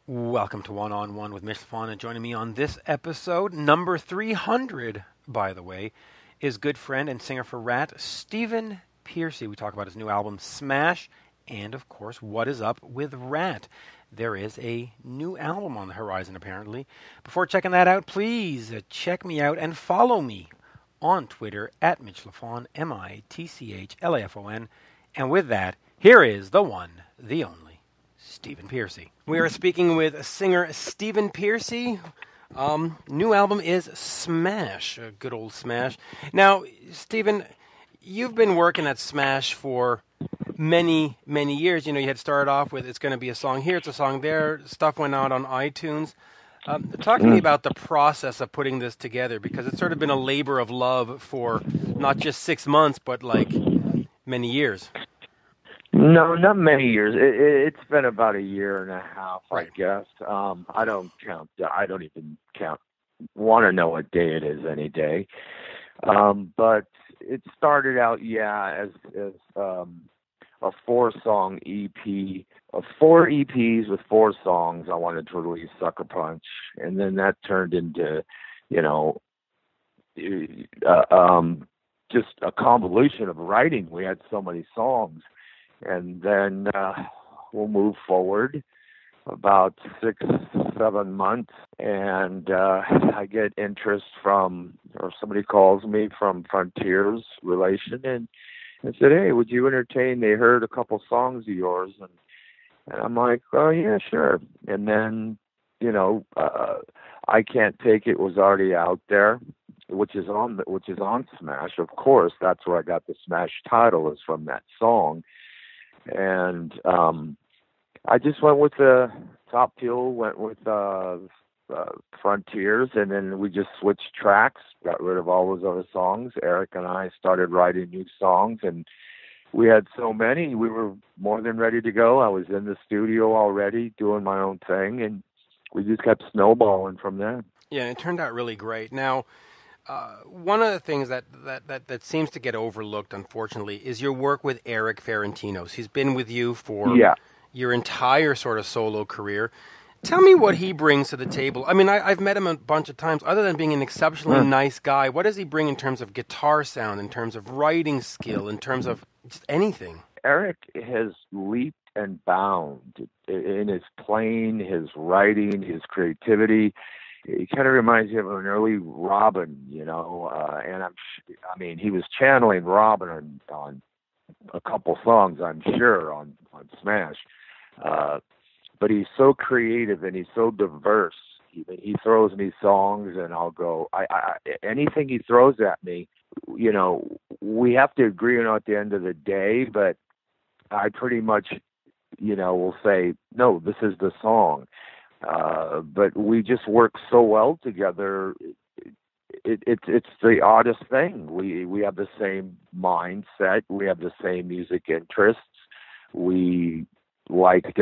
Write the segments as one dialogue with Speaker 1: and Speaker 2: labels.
Speaker 1: Welcome to One on One with Mitch, Lafon, and joining me on this episode, number 300, by the way, is good friend and singer for RATT, Stephen Pearcy. We talk about his new album, Smash, and, of course, what is up with RATT. There is a new album on the horizon, apparently. Before checking that out, please check me out and follow me on Twitter at Mitch Lafon, MITCHLAFON. And with that, here is the one, the only, Stephen Pearcy. We are speaking with singer Stephen Pearcy. New album is Smash, a good old Smash. Now, Stephen, you've been working at Smash for many years. You know, you had started off with it's going to be a song here, it's a song there. Stuff went out on iTunes. Talk to me about the process of putting this together, because it's sort of been a labor of love for not just 6 months, but like many years.
Speaker 2: No, not many years. It's been about a year and a half,
Speaker 1: right.
Speaker 2: I guess. I don't count. I don't even count. Want to know what day it is any day. But it started out, as a 4-song EP, 4 EPs with 4 songs. I wanted to release Sucker Punch, and then that turned into, just a convolution of writing. We had so many songs. And then we'll move forward about 6-7 months, and I get interest from, or somebody calls me from Frontiers Relation, and said, "Hey, would you entertain? They heard a couple songs of yours," and I'm like, "Oh yeah, sure." And then, I Can't Take It was already out there, which is on Smash. Of course, that's where I got the Smash title, is from that song. And I just went with the Top Fuel, went with Frontiers, and then we just switched tracks, got rid of all those other songs. Eric and I started writing new songs, and we had so many, we were more than ready to go. I was in the studio already doing my own thing, and we just kept snowballing from there.
Speaker 1: Yeah, it turned out really great. Now, one of the things that seems to get overlooked, unfortunately, is your work with Eric Ferentinos. He's been with you for your entire sort of solo career. Tell me what he brings to the table. I mean, I've met him a bunch of times. Other than being an exceptionally nice guy, what does he bring in terms of guitar sound, in terms of writing skill, in terms of just anything?
Speaker 2: Eric has leaped and bound in his playing, his writing, his creativity. He kind of reminds me of an early Robin, and he was channeling Robin on a couple songs, I'm sure, on Smash. But he's so creative and he's so diverse. He throws me songs, and I'll go, anything he throws at me, we have to agree on it at the end of the day, but I pretty much, will say, no, this is the song. But we just work so well together. It's the oddest thing. We have the same mindset. We have the same music interests. We like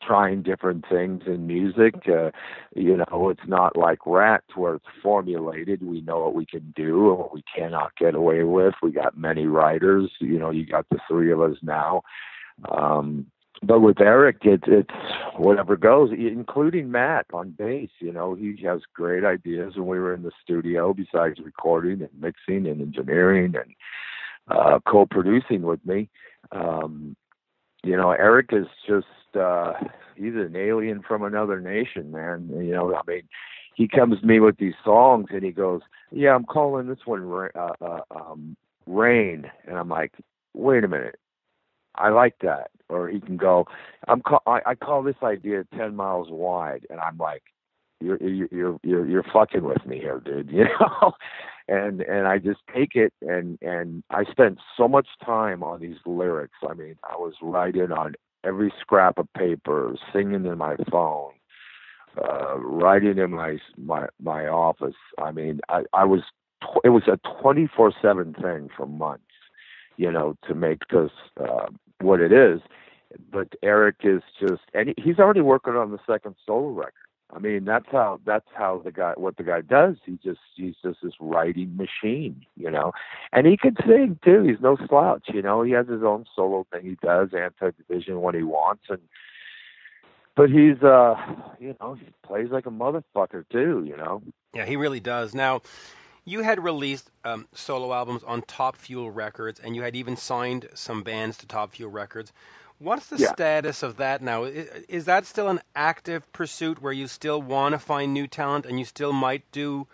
Speaker 2: trying different things in music. It's not like RATT where it's formulated. We know what we can do and what we cannot get away with. We got many writers. You got the 3 of us now. But with Eric, it's whatever goes, including Matt on bass. He has great ideas. When we were in the studio, besides recording and mixing and engineering and co-producing with me, Eric is just, he's an alien from another nation, man. He comes to me with these songs and he goes, "Yeah, I'm calling this one Rain." And I'm like, wait a minute. I like that. Or he can go, I call this idea 10 miles wide, and I'm like, you're fucking with me here, dude, and I just take it, and I spent so much time on these lyrics. I was writing on every scrap of paper, singing in my phone, writing in my office. It was a 24/7 thing for months, to make this what it is. But Eric is just, and he's already working on the second solo record. That's how what the guy does. He's just this writing machine, and he can sing too. He's no slouch, he has his own solo thing he does, Anti-Division when he wants, but he's he plays like a motherfucker too,
Speaker 1: Yeah, he really does. Now, you had released solo albums on Top Fuel Records, and you had even signed some bands to Top Fuel Records. What's the
Speaker 2: Yeah.
Speaker 1: status of that now? Is that still an active pursuit where you still want to find new talent and you still might do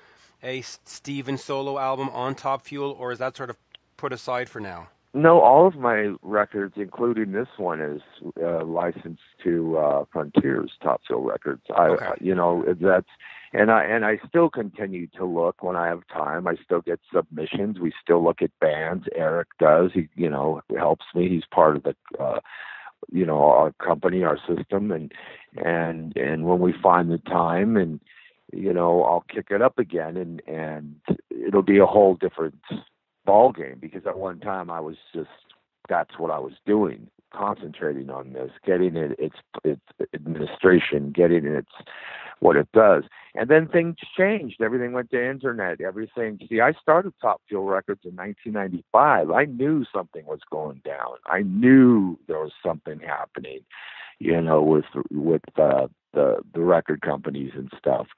Speaker 1: a Stephen solo album on Top Fuel, or is that sort of put aside for now?
Speaker 2: No, all of my records, including this one, is licensed to Frontiers, Top Fuel Records.
Speaker 1: Okay.
Speaker 2: That's and I still continue to look when I have time. I still get submissions. We still look at bands. Eric does. He helps me. He's part of the our company, our system, and when we find the time, and I'll kick it up again, and it'll be a whole different ball game, because at one time that's what I was doing, concentrating on this, getting its administration, getting its what it does. And then things changed. Everything went to internet. I started Top Fuel Records in 1995. I knew something was going down. I knew there was something happening, with the record companies and stuff.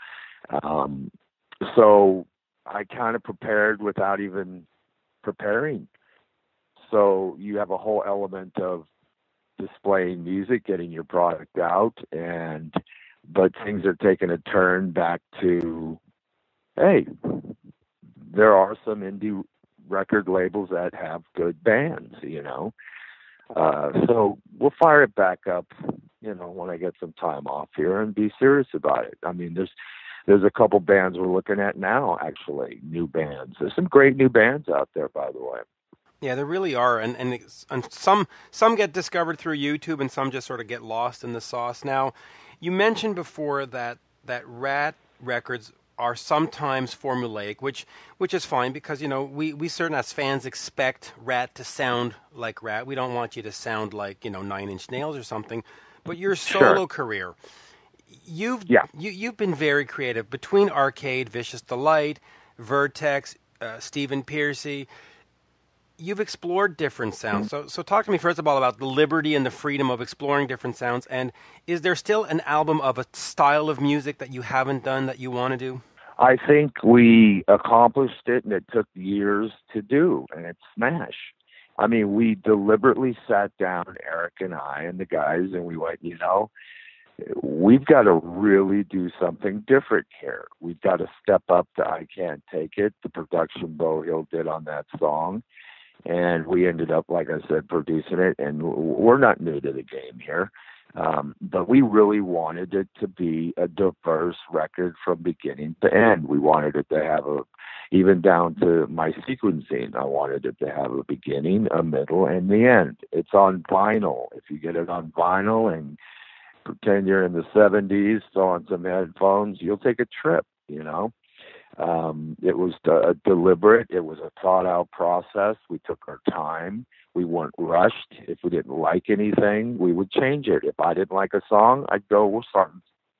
Speaker 2: So I kind of prepared without even preparing. So you have a whole element of displaying music, getting your product out, but things are taking a turn back to, hey, there are some indie record labels that have good bands, so we'll fire it back up, when I get some time off here, and be serious about it. I mean, there's a couple bands we're looking at now, actually, new bands. There's some great new bands out there, by the way.
Speaker 1: Yeah, there really are, and some get discovered through YouTube, and some just sort of get lost in the sauce. Now, you mentioned before that RATT records are sometimes formulaic, which is fine, because we certain as fans expect RATT to sound like RATT. We don't want you to sound like Nine Inch Nails or something. But your solo career, you've been very creative between Arcade, Vicious Delight, Vertex, Stephen Pearcy. You've explored different sounds. So talk to me first of all about the liberty and the freedom of exploring different sounds. And is there still an album of a style of music that you haven't done that you want to do?
Speaker 2: I think we accomplished it, and it took years to do, and it's Smash. I mean, we deliberately sat down, Eric and I and the guys, and we went, we've got to really do something different here. We've got to step up to I Can't Take It, the production Bo Hill did on that song. And we ended up, like I said, producing it. And we're not new to the game here. But we really wanted it to be a diverse record from beginning to end. We wanted it to have even down to my sequencing, I wanted it to have a beginning, a middle, and the end. It's on vinyl. If you get it on vinyl and pretend you're in the 70s, throw on some headphones, you'll take a trip, It was deliberate. It was a thought-out process. We took our time. We weren't rushed. If we didn't like anything, we would change it. If I didn't like a song, I'd go, we'll start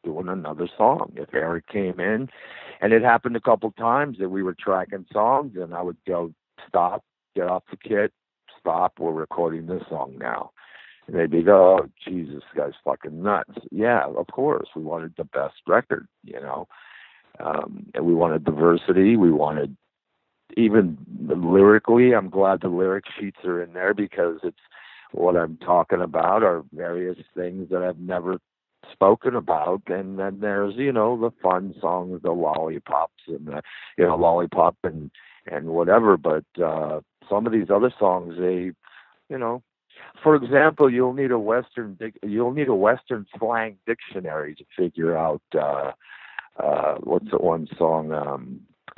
Speaker 2: doing another song. If Eric came in, and it happened a couple times that we were tracking songs, and I would go, stop, get off the kit, stop, we're recording this song now. And they'd be go, oh, Jesus, this guy's fucking nuts. Yeah, of course. We wanted the best record, and we wanted diversity. We wanted, even lyrically, I'm glad the lyric sheets are in there, because it's what I'm talking about are various things that I've never spoken about. And then there's, the fun songs, the lollipops and lollipop and whatever. But some of these other songs, they, for example, you'll need a Western slang dictionary to figure out what's the one song?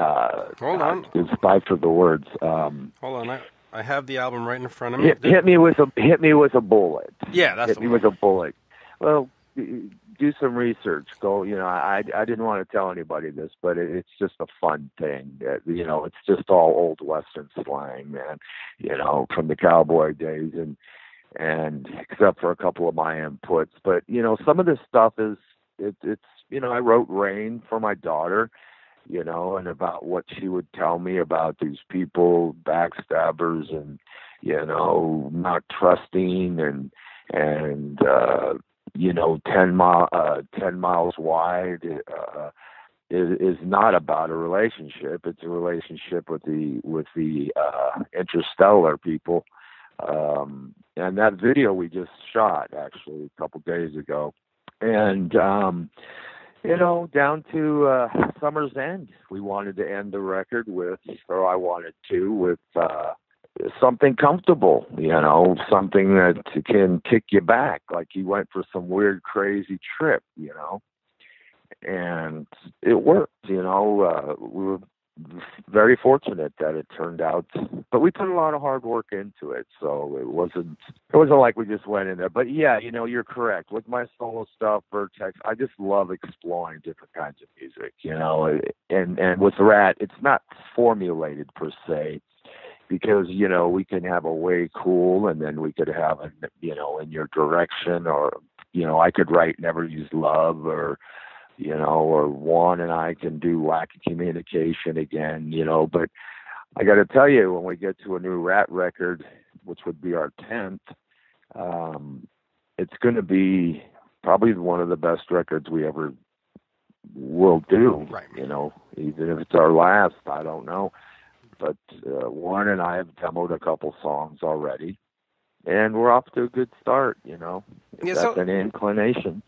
Speaker 1: Hold on.
Speaker 2: It's five for the words.
Speaker 1: Hold on, I have the album right in front of me.
Speaker 2: Hit me with a bullet.
Speaker 1: Yeah, that's
Speaker 2: hit me with a bullet. Well, do some research. Go. I didn't want to tell anybody this, but it's just a fun thing. It's just all old Western slang, man. From the cowboy days, and except for a couple of my inputs, but some of this stuff is it's. I wrote Rain for my daughter, and about what she would tell me about these people, backstabbers, and, not trusting, and 10 miles wide is not about a relationship. It's a relationship with the interstellar people. And that video we just shot actually a couple days ago. And, down to Summer's End, we wanted to end the record with something comfortable, something that can kick you back, like you went for some weird, crazy trip, and it worked, we were very fortunate that it turned out, but we put a lot of hard work into it, so it wasn't like we just went in there. But yeah, you're correct. With my solo stuff, Vertex, I just love exploring different kinds of music, and with RATT, it's not formulated per se, because, we can have a Way Cool, and then we could have In Your Direction, or, I could write Never Use Love, or Juan and I can do Lack of Communication again, but I got to tell you, when we get to a new RATT record, which would be our 10th, it's going to be probably one of the best records we ever will do,
Speaker 1: right.
Speaker 2: Even if it's our last, I don't know. But Juan and I have demoed a couple songs already, and we're off to a good start, That's an inclination.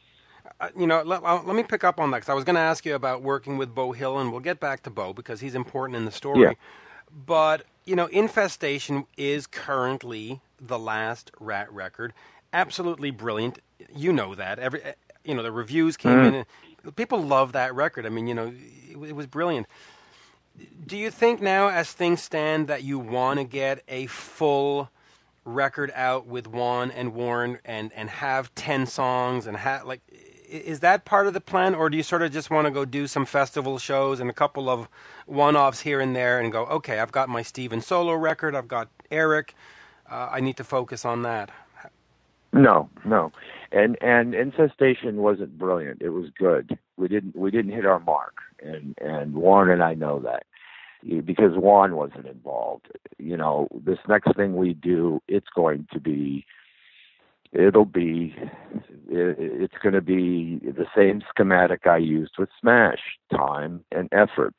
Speaker 1: Let me pick up on that, because I was going to ask you about working with Beau Hill, and we'll get back to Beau because he's important in the story.
Speaker 2: Yeah.
Speaker 1: But, Infestation is currently the last RATT record. Absolutely brilliant. You know that. The reviews came in, and people love that record. I mean, it was brilliant. Do you think now, as things stand, that you want to get a full record out with Juan and Warren and have 10 songs and is that part of the plan, or do you sort of just want to go do some festival shows and a couple of one-offs here and there and go, okay, I've got my Stephen solo record, I've got Eric, I need to focus on that?
Speaker 2: No. And Infestation wasn't brilliant. It was good. We didn't hit our mark, and Juan and I know that, because Juan wasn't involved. This next thing we do, it's going to be the same schematic I used with Smash: time and effort,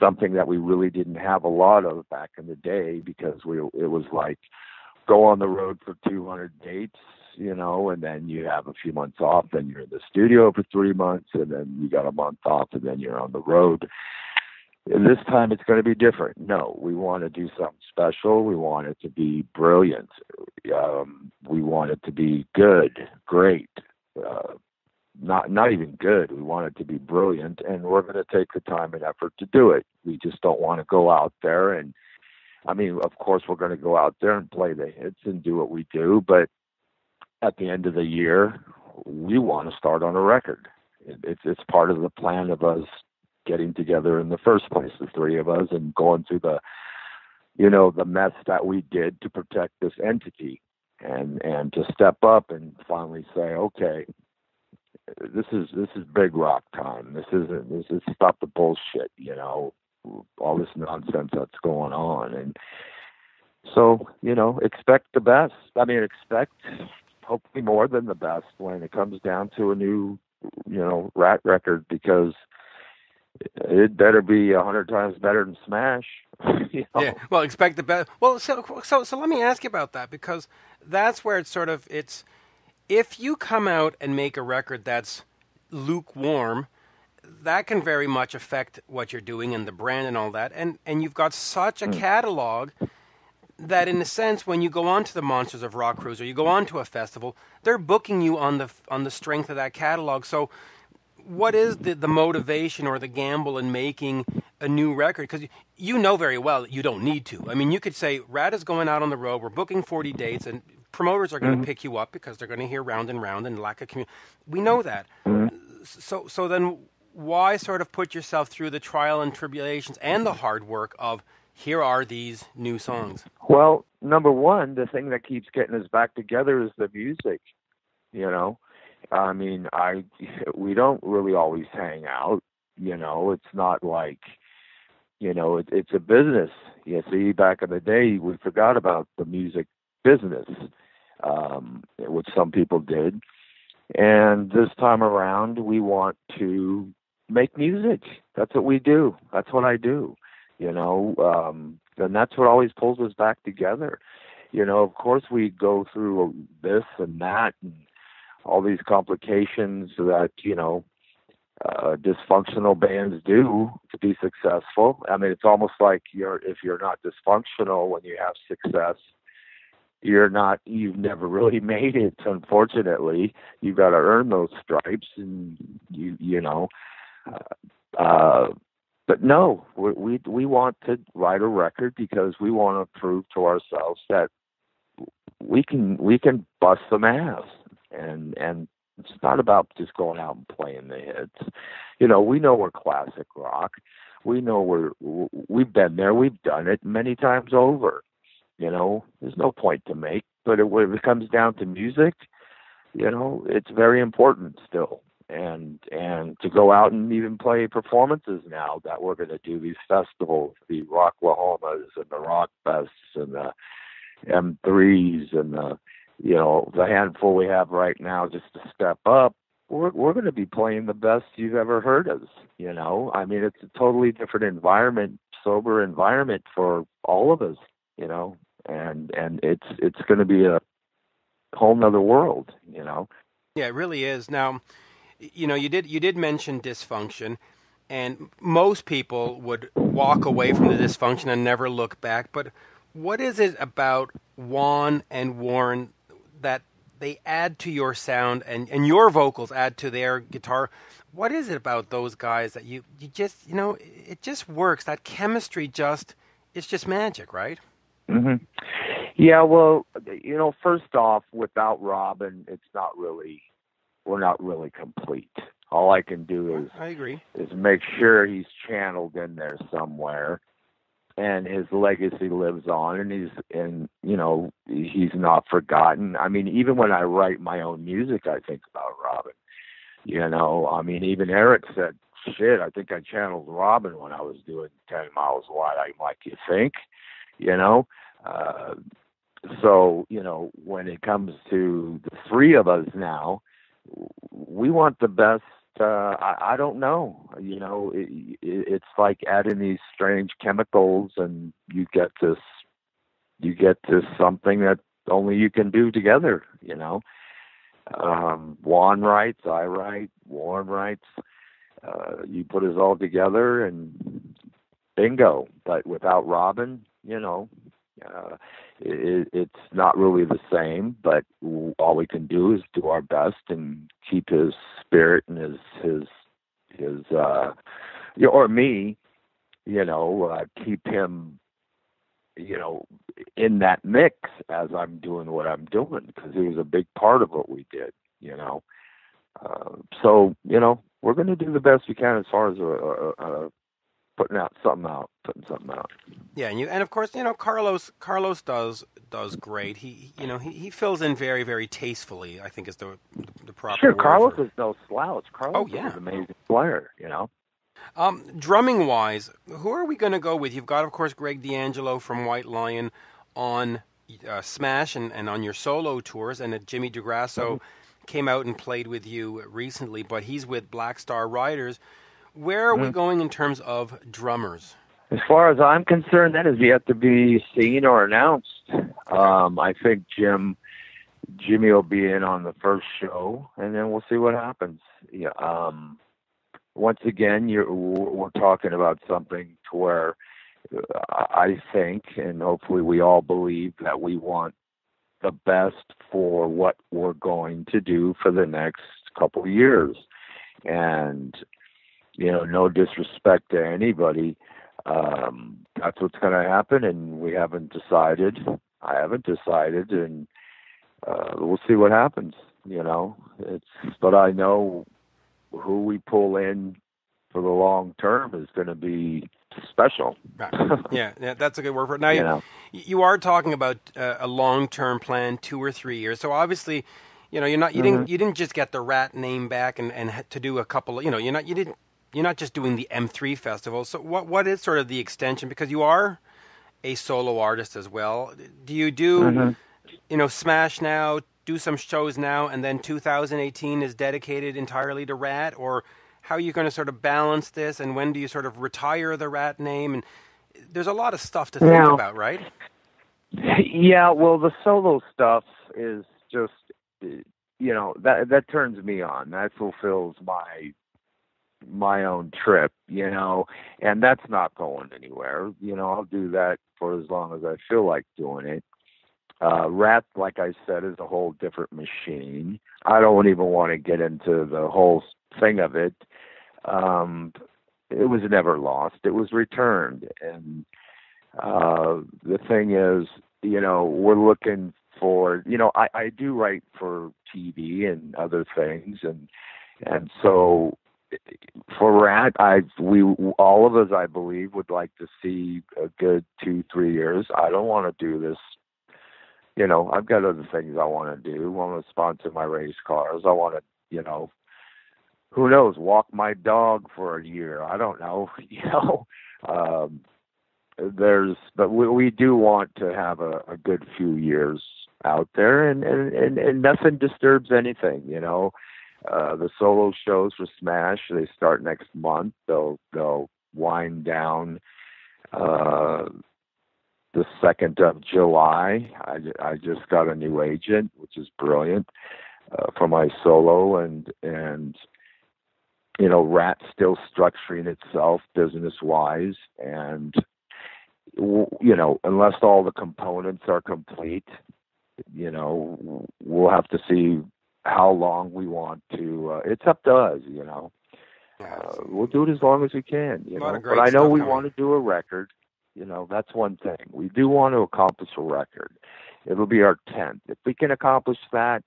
Speaker 2: something that we really didn't have a lot of back in the day, because it was like go on the road for 200 dates, and then you have a few months off, then you're in the studio for 3 months, and then you got a month off, and then you're on the road. And this time it's going to be different. No, we want to do something special. We want it to be brilliant. We want it to be good, great, not even good. We want it to be brilliant, and we're going to take the time and effort to do it. We just don't want to go out there and, of course, we're going to go out there and play the hits and do what we do, but at the end of the year, we want to start on a record. It's part of the plan of us getting together in the first place, the three of us, and going through the mess that we did to protect this entity, and to step up and finally say, okay, this is big rock time. This is stop the bullshit, all this nonsense that's going on. And so, expect the best. Expect hopefully more than the best when it comes down to a new, RATT record, because it better be 100 times better than Smash.
Speaker 1: Yeah, well, expect the best. Well, so let me ask you about that, because that's where it's if you come out and make a record that's lukewarm, that can very much affect what you're doing and the brand and all that. And you've got such a catalog that, in a sense, when you go on to the Monsters of Rock cruise or you go on to a festival, they're booking you on the strength of that catalog. So what is the motivation or the gamble in making a new record? Because you know very well that you don't need to. You could say, RATT is going out on the road, we're booking 40 dates, and promoters are going to pick you up because they're going to hear Round and Round and Lack of Community. We know that. So then why sort of put yourself through the trial and tribulations and the hard work of, here are these new songs? Well,
Speaker 2: number one, the thing that keeps getting us back together is the music, we don't really always hang out, it's not like, it's a business. You see, back in the day, we forgot about the music business, which some people did. And this time around, we want to make music. That's what we do. That's what I do, and that's what always pulls us back together. Of course, we go through this and that and all these complications that, dysfunctional bands do to be successful. I mean, it's almost like if you're not dysfunctional when you have success, you've never really made it. Unfortunately, you've got to earn those stripes, and but no, we want to write a record because we want to prove to ourselves that we can bust some ass, and it's not about just going out and playing the hits. We know we're classic rock. We know we've been there. We've done it many times over. There's no point to make, but when it comes down to music, it's very important still. And to go out and even play performances now that we're going to do these festivals, the Rocklahomas and the Rock Fests and the M3s and the handful we have right now just to step up, we're going to be playing the best you've ever heard us. I mean, it's a totally different environment, sober environment for all of us, and it's going to be a whole nother world,
Speaker 1: Yeah, it really is. Now, you did mention dysfunction, and most people would walk away from the dysfunction and never look back. But what is it about Juan and Warren that they add to your sound and your vocals add to their guitar? What is it about those guys that you just, it just works? That chemistry it's just magic, right?
Speaker 2: Mm-hmm. Yeah, well, first off, without Robin, we're not really complete. All I can do is make sure he's channeled in there somewhere, and his legacy lives on, and he's not forgotten. I mean, even when I write my own music, I think about Robin. I mean, even Eric said, "Shit, I think I channeled Robin when I was doing 10 Miles Wide." I'm like, "You think?" So when it comes to the three of us now, we want the best. I don't know. It's like adding these strange chemicals, and you get this something that only you can do together. Juan writes, I write, Warren writes. You put us all together, and bingo. But without Robin, it's not really the same. But all we can do is do our best and keep his spirit and his or me, keep him, in that mix as I'm doing what I'm doing, because he was a big part of what we did. So we're going to do the best we can as far as putting something out.
Speaker 1: Yeah, and of course, Carlos does great. He fills in very, very tastefully, I think is the proper
Speaker 2: Sure,
Speaker 1: word.
Speaker 2: Carlos is no slouch. Carlos
Speaker 1: is
Speaker 2: an amazing player,
Speaker 1: Drumming wise, who are we going to go with? You've got, of course, Greg D'Angelo from White Lion on Smash and on your solo tours, and Jimmy DeGrasso came out and played with you recently, but he's with Black Star Riders. Where are we going in terms of drummers?
Speaker 2: As far as I'm concerned, that is yet to be seen or announced. I think Jimmy will be in on the first show, and then we'll see what happens. Yeah. Once again, we're talking about something to where I think, and hopefully we all believe, that we want the best for what we're going to do for the next couple of years. And, no disrespect to anybody, that's what's going to happen, and we haven't decided. I haven't decided, and we'll see what happens. But I know who we pull in for the long term is going to be special.
Speaker 1: Right. Yeah, that's a good word for it. Now, you are talking about a long-term plan, 2 or 3 years. So obviously, you didn't just get the RATT name back and to do a couple of, you're not just doing the M3 festival. So what is sort of the extension? Because you are a solo artist as well. Do you do, Smash now do some shows now, and then 2018 is dedicated entirely to RATT, or how are you going to sort of balance this, and when do you sort of retire the RATT name? And there's a lot of stuff to think about, right?
Speaker 2: Yeah, well, the solo stuff is just, that turns me on. That fulfills my own trip, and that's not going anywhere. I'll do that for as long as I feel like doing it. RATT, like I said, is a whole different machine. I don't even want to get into the whole thing of it. It was never lost. It was returned. And the thing is, we're looking for, I do write for TV and other things. And so for RATT, all of us, I believe, would like to see a good 2-3 years. I don't want to do this. I've got other things I want to do. I want to sponsor my race cars. I want to, who knows, walk my dog for a year. I don't know, but we do want to have a good few years out there, and nothing disturbs anything, The solo shows for Smash, they start next month. They'll wind down the 2nd of July. I just got a new agent, which is brilliant, for my solo, and RATT's still structuring itself business-wise, and unless all the components are complete, we'll have to see how long we want to. It's up to us, We'll do it as long as we can, But I know we want to do a record. That's one thing. We do want to accomplish a record. It'll be our 10th. If we can accomplish that,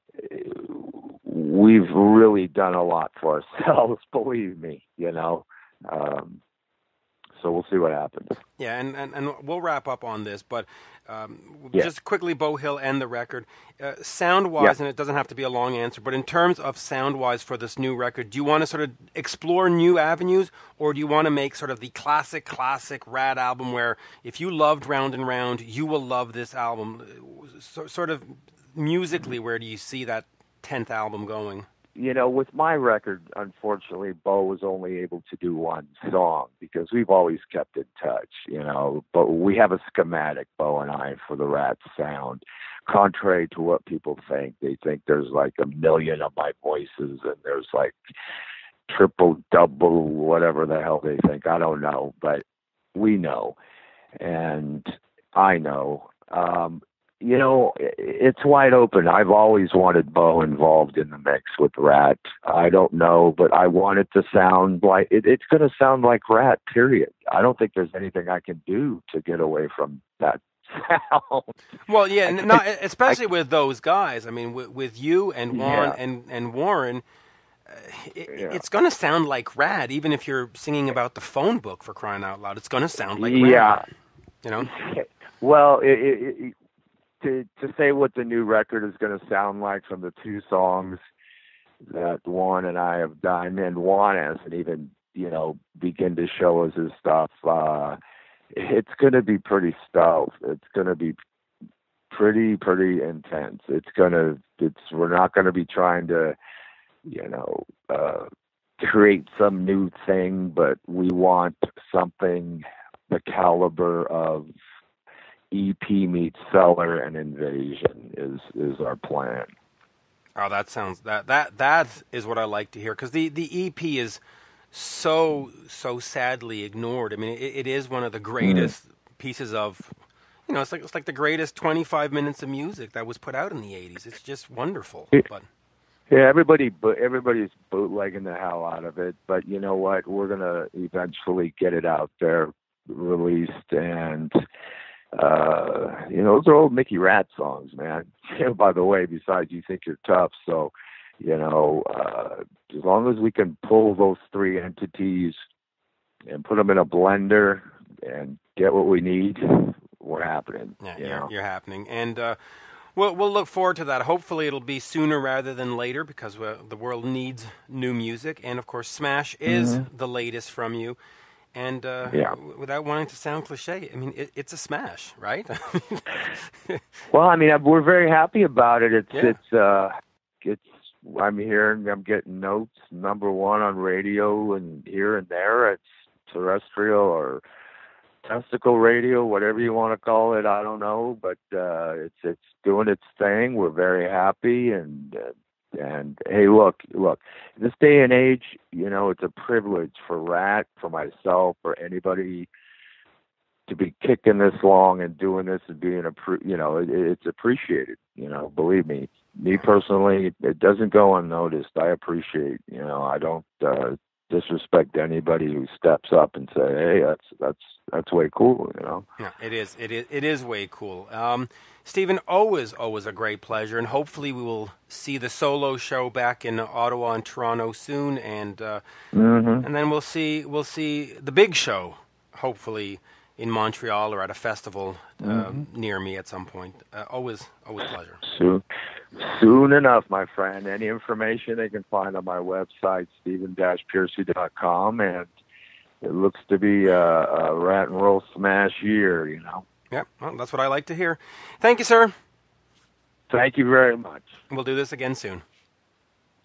Speaker 2: we've really done a lot for ourselves, believe me, So we'll see what happens.
Speaker 1: Yeah, and we'll wrap up on this, but just quickly, Beau Hill and the record. Sound-wise, and it doesn't have to be a long answer, but in terms of sound-wise for this new record, do you want to sort of explore new avenues, or do you want to make sort of the classic RATT album where if you loved Round and Round, you will love this album? Sort of musically, where do you see that 10th album going?
Speaker 2: With my record, unfortunately, Beau was only able to do one song because we've always kept in touch, but we have a schematic, Beau and I, for the RATT sound. Contrary to what people think, they think there's like a million of my voices and there's like triple, double, whatever the hell they think. I don't know, but we know, and I know. It's wide open. I've always wanted Beau involved in the mix with RATT. I don't know, but I want it to sound like it's going to sound like RATT, period. I don't think there's anything I can do to get away from that sound.
Speaker 1: Well, yeah, especially with those guys. I mean, with you and Juan and Warren, it's going to sound like RATT, even if you're singing about the phone book, for crying out loud. It's going to sound like RATT.
Speaker 2: Well, To say what the new record is going to sound like from the 2 songs that Juan and I have done, and Juan hasn't even, begin to show us his stuff, it's going to be pretty stealth. It's going to be pretty intense. We're not going to be trying to, create some new thing, but we want something the caliber of EP meets Cellar and Invasion is our plan.
Speaker 1: Oh, that sounds that is what I like to hear, because the EP is so sadly ignored. I mean, it is one of the greatest pieces of, it's like the greatest 25 minutes of music that was put out in the 80s. It's just wonderful. But
Speaker 2: yeah, everybody's bootlegging the hell out of it, but you know what? We're gonna eventually get it out there, released, and those are old Mickey RATT songs, man. By the way, besides You Think You're Tough. So, as long as we can pull those 3 entities and put them in a blender and get what we need, we're happening.
Speaker 1: Yeah, you're happening. And we'll look forward to that. Hopefully it'll be sooner rather than later, because the world needs new music. And, of course, Smash is the latest from you. And without wanting to sound cliche, I mean, it's a smash, right?
Speaker 2: Well, I mean, we're very happy about it. I'm hearing, I'm getting notes, number one on radio and here and there. It's terrestrial or testicle radio, whatever you want to call it. I don't know, but it's doing its thing. We're very happy, and hey, look, this day and age, it's a privilege for RATT, for myself, for anybody to be kicking this long and doing this and being it's appreciated. Believe me personally, it doesn't go unnoticed. I appreciate. I don't disrespect anybody who steps up and say, "Hey, that's way cool."
Speaker 1: Yeah, it is way cool. Stephen, always a great pleasure, and hopefully we will see the solo show back in Ottawa and Toronto soon, and and then we'll see the big show, hopefully in Montreal or at a festival near me at some point. Always a pleasure.
Speaker 2: Soon enough, my friend. Any information they can find on my website, stephen-pearcy.com, and it looks to be a RATT and roll smash year,
Speaker 1: Yeah, well, that's what I like to hear. Thank you, sir.
Speaker 2: Thank you very much.
Speaker 1: We'll do this again soon.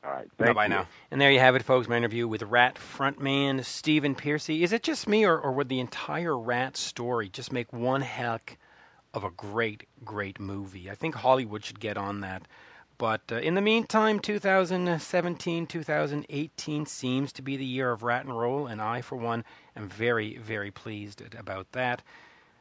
Speaker 2: All right.
Speaker 1: Bye-bye now. And there you have it, folks, my interview with RATT frontman Stephen Pearcy. Is it just me, or would the entire RATT story just make one heck of a great, great movie? I think Hollywood should get on that. But in the meantime, 2017, 2018 seems to be the year of RATT and roll, and I, for one, am very, very pleased about that.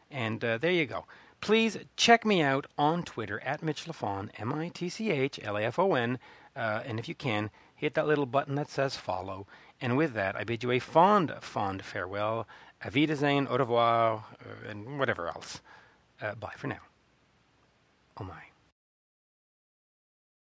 Speaker 1: And there you go. Please check me out on Twitter at Mitch Lafon, MITCHLAFON, and if you can, hit that little button that says follow. And with that, I bid you a fond, fond farewell. Auf Wiedersehen, au revoir, and whatever else. Bye for now. Oh my.